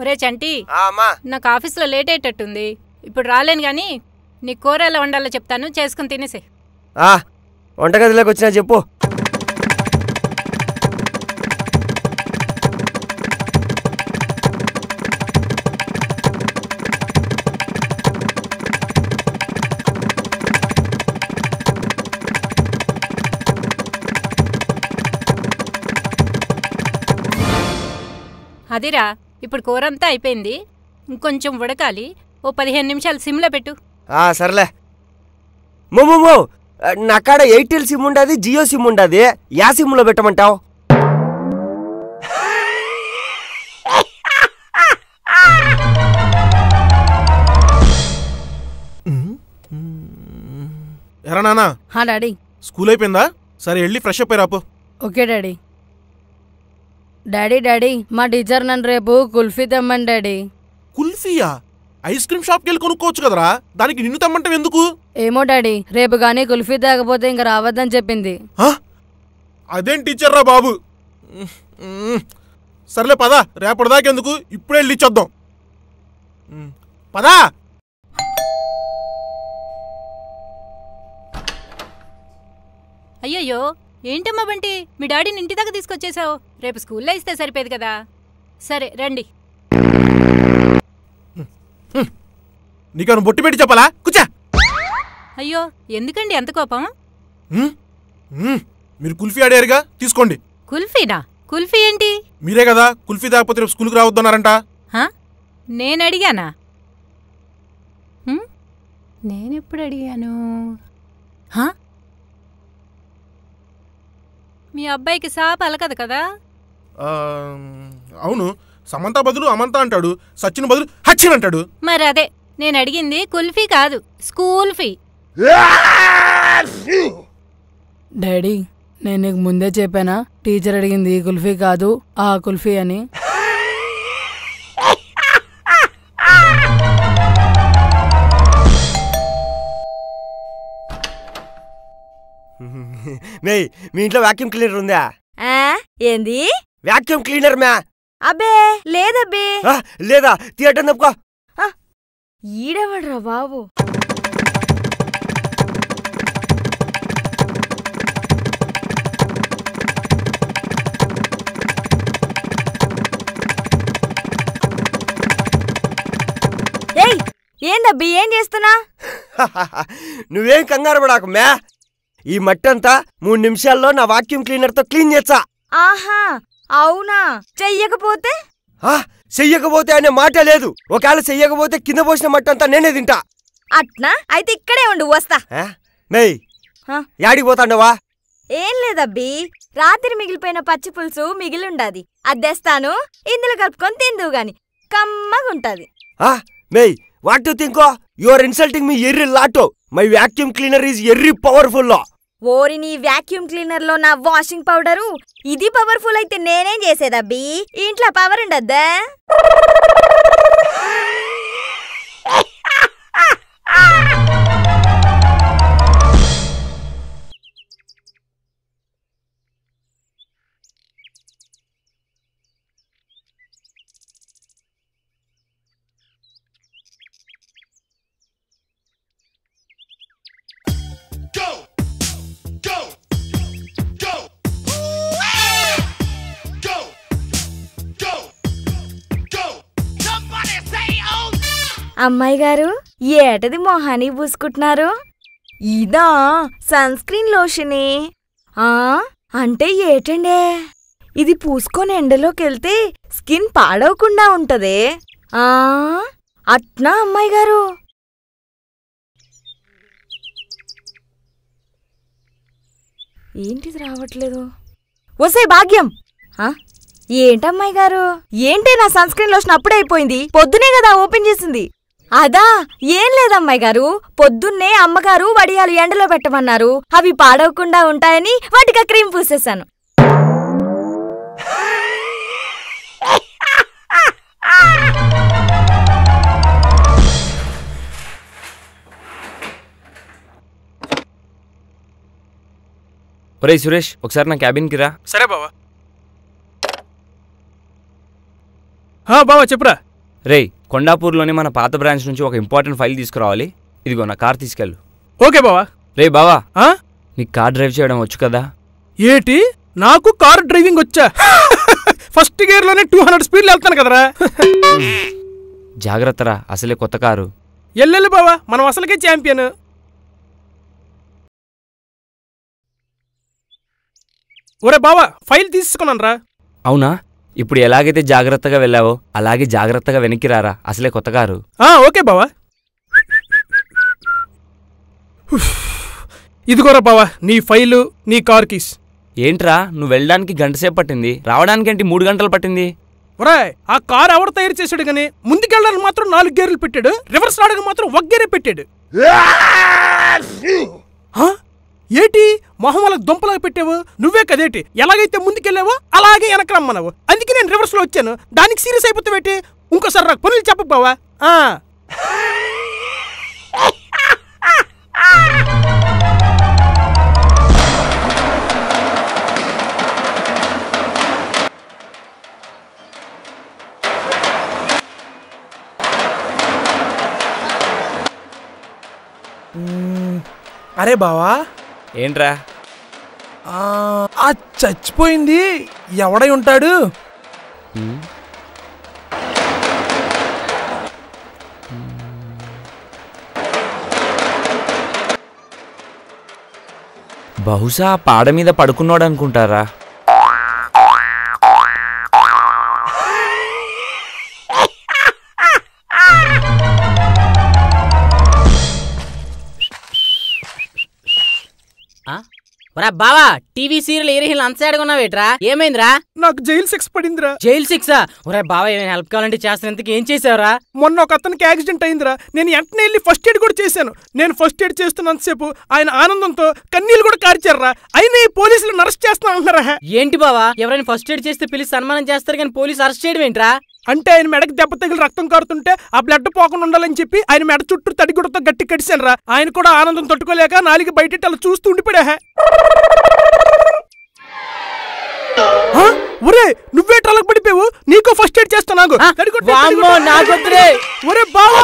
ఒరే చంటి, నాకు ఆఫీస్లో లేట్ అయ్యేటట్టుంది, ఇప్పుడు రాలేను కానీ నీ కూర ఎలా వండాలో చెప్తాను, చేసుకుని తినేసే. వంటగదిలోకి వచ్చినా చెప్పు. అదిరా, ఇప్పుడు కూరంతా అయిపోయింది, ఇంకొంచెం ఉడకాలి. ఓ 15 నిమిషాలు సిమ్లో పెట్టు. సర్లే. నా కాడ ఎయిర్టెల్ సిమ్ ఉండదు, జియో సిమ్ ఉండదు, యా సిమ్లో పెట్టమంటావు? ఎరా నానా? డాడీ. స్కూల్ అయిపోయిందా? సరే వెళ్ళి ఫ్రెష్ అప్ అయ్యాపు. Okay daddy. డాడీ మా టీచర్ నన్ను రేపు కుల్ఫీ తెమ్మని డాడీ. కుల్ఫీయా? ఐస్ క్రీమ్ షాప్కి వెళ్ళి కొనుక్కోవచ్చు కదరా, దానికి నిన్ను తెమ్మంటావు ఎందుకు? ఏమో డాడీ, రేపు కానీ కుల్ఫీ తాగపోతే ఇంక రావద్దని చెప్పింది. అదేం టీచర్ రా బాబు. సర్లే పదా, రేపటిదాకెందుకు, ఇప్పుడే వెళ్ళి ఇచ్చొద్దాం. పదా. అయ్యయ్యో, ఏంటమ్మా బంటి, మీ డాడీని ఇంటి దాకా తీసుకొచ్చేసావు? రేపు స్కూల్లో ఇస్తే సరిపోయేది కదా. సరే రండి. నీకు బొట్టి పెట్టి చెప్పాలా? కూర్చో. అయ్యో, ఎందుకండి ఎంత కోపం? మీరు కుల్ఫీ అడిగారుగా, తీసుకోండి. కుల్ఫీనా? కుల్ఫీ ఏంటి? మీరే కదా కుల్ఫీ తాగకపోతే రేపు స్కూల్కి రావద్దన్నారంట. నేను అడిగానా? నేనెప్పుడు అడిగాను? మీ అబ్బాయికి సాప అలకదు కదా? అవును, సమంత బదులు అమంత అంటాడు, సచిన్ బదులు హచ్చిన్ అంటాడు. మరి అదే, నేను అడిగింది కుల్ఫీ కాదు, స్కూల్ ఫీ. డాడీ, నేను నీకు ముందే చెప్పానా టీచర్ అడిగింది కుల్ఫీ కాదు ఆ కుల్ఫీ అని? మీ ఇంట్లో వాక్యూమ్ క్లీనర్ ఉందా? ఏంది వాక్యూమ్ క్లీనర్ మ్యా? అబ్బే లేదబ్బే. లేదా? థియేటర్ తప్పుకో. ఈడవడ్రా బాబు. ఏయ్, ఏందబ్బి, ఏం చేస్తున్నా? నువ్వేం కంగారు పడాకు మ్యా, ఈ మట్టంతా 3 నిమిషాల్లో నా వాక్యూమ్ క్లీనర్ తో క్లీన్ చేస్తా. ఆహా, అవునా? చెయ్యకపోతే? చెయ్యకపోతే అనే మాట లేదు. ఒకవేళ చెయ్యకపోతే కింద పోసిన మట్టంతా నేనే తింటా. అట్నా? అయితే ఇక్కడే ఉండు, వస్తా. యాడికి పోతాండవా? ఏం లేదబ్బి, రాత్రి మిగిలిపోయిన పచ్చి పులుసు మిగిలిండాది, అద్దెస్తాను, ఇందులో కలుపుకొని తిందువు గాని, కమ్మగుంటది. What you think? You are insulting me ఎర్రి లాటో. మై వాక్యూమ్ క్లీనర్ ఈజ్ ఎర్రి పవర్ఫుల్. ఓరి, నీ వాక్యూమ్ క్లీనర్ లో నా వాషింగ్ పౌడరు ఇది పవర్ఫుల్ అయితే నేనేం చేసేదబ్బి? ఇంట్లో పవర్ ఉండద్దా? అమ్మాయి గారు, ఏటది మొహాని పూసుకుంటున్నారు? ఇదా సన్ స్క్రీన్ లోషనే? అంటే ఏటండే, ఇది పూసుకొని ఎండలోకెళ్తే స్కిన్ పాడవకుండా ఉంటదే? అట్నా అమ్మాయి గారు? ఏంటిది రావట్లేదు? వసే భాగ్యం, ఏంటమ్మాయి గారు, ఏంటి నా సన్ స్క్రీన్ లోషన్ అప్పుడే అయిపోయింది, పొద్దునే కదా ఓపెన్ చేసింది. అదా, ఏం లేదమ్మాయి గారు, పొద్దున్నే అమ్మగారు వడియాలు ఎండలో పెట్టమన్నారు, అవి పాడవకుండా ఉంటాయని వాటికి క్రీమ్ పూసేశాను. ఒరేయ్ సురేష్, ఒకసారి నా క్యాబిన్కి రా. సరే బావా. బావా చెప్పురా. రేయ్, కొండాపూర్లోని మన పాత బ్రాంచ్ నుంచి ఒక ఇంపార్టెంట్ ఫైల్ తీసుకురావాలి. ఇదిగో నా కార్ తీసుకెళ్ళు. ఓకే బావా. రే బావా, నీకు కార్ డ్రైవ్ చేయడం వచ్చు కదా? ఏటి, నాకు కార్ డ్రైవింగ్ వచ్చా? ఫస్ట్ గేర్ లోనే 200 స్పీడ్లు వెళ్తాను కదరా. జాగ్రత్తరా, అసలే కొత్త కారు. ఎల్లెల్లి బావా, మనం అసలుకే ఛాంపియన్. ఒరే బావా, ఫైల్ తీసుకున్నాను రా. అవునా? ఇప్పుడు ఎలాగైతే జాగ్రత్తగా వెళ్ళావో అలాగే జాగ్రత్తగా వెనక్కి రారా, అసలే కొత్త కారు. ఓకే బావా. ఇదిగోరా బావా నీ ఫైలు, నీ కార్ కీస్. ఏంట్రా, నువ్వు వెళ్ళడానికి గంటసేపు పట్టింది, రావడానికేంటి 3 గంటలు పట్టింది? ఒరే, ఆ కార్ ఎవరు తయారు చేశాడు గానీ ముందుకెళ్ళడానికి మాత్రం 4 గేర్లు పెట్టాడు, రివర్స్ రావడానికి మాత్రం 1 గేరే పెట్టాడు. ఏటి మొహం వాళ్ళకి దుంపలాగా పెట్టావు? నువ్వే కదేటి, ఎలాగైతే ముందుకెళ్ళావో అలాగే వెనక రమ్మన్నావు, అందుకే నేను రివర్స్ లో వచ్చాను. దానికి సీరియస్ అయిపోతావేటి? ఇంకోసారి నాకు పనులు చెప్పు బావా. అరే బావా, ఏంట్రా? ఆ చచ్చిపోయింది ఎవడై ఉంటాడు? బహుశా పాడ మీద పడుకున్నాడు అనుకుంటారా? బావా, టీవీ సీరియల్ ఏరియల్ అంతసాడుగా ఉన్నావేట్రా? ఏమైందిరా? నాకు జైలు 6 పడిందిరా. జైలు 6? ఒరే బావా, ఏమైనా హెల్ప్ కావాలంటే చేస్తానందుకు ఏం చేసావురా? మొన్న ఒక అతనికి యాక్సిడెంట్ అయిందిరా. నేను వెంటనే వెళ్ళి ఫస్ట్ ఎయిడ్ కూడా చేశాను. నేను ఫస్ట్ ఎయిడ్ చేస్తున్నంతసేపు ఆయన ఆనందంతో కన్నీళ్ళు కూడా కార్చారా. అయినా ఈ పోలీసులు అరెస్ట్ చేస్తా అంటున్నారా. ఏంటి బావా, ఎవరైనా ఫస్ట్ ఎయిడ్ చేస్తే పిలిచి సన్మానం చేస్తారు కానీ పోలీసు అరెస్ట్ చేయడం ఏంట్రా? అంటే ఆయన మెడకి దెబ్బ తగిలి రక్తం కారుతుంటే ఆ బ్లడ్ పోకుండా ఉండాలని చెప్పి ఆయన మెడ చుట్టూ తడిగుడతో గట్టి కడిశాను రా. ఆయన కూడా ఆనందం తట్టుకోలేక నాలుగు బయట అలా చూస్తూ ఉండిపోయా. ఒరే, నువ్వే ట్రలకు పడిపోయావు, నీకో ఫస్ట్ ఎయిడ్ చేస్తా. నాకు ఒరే బావా.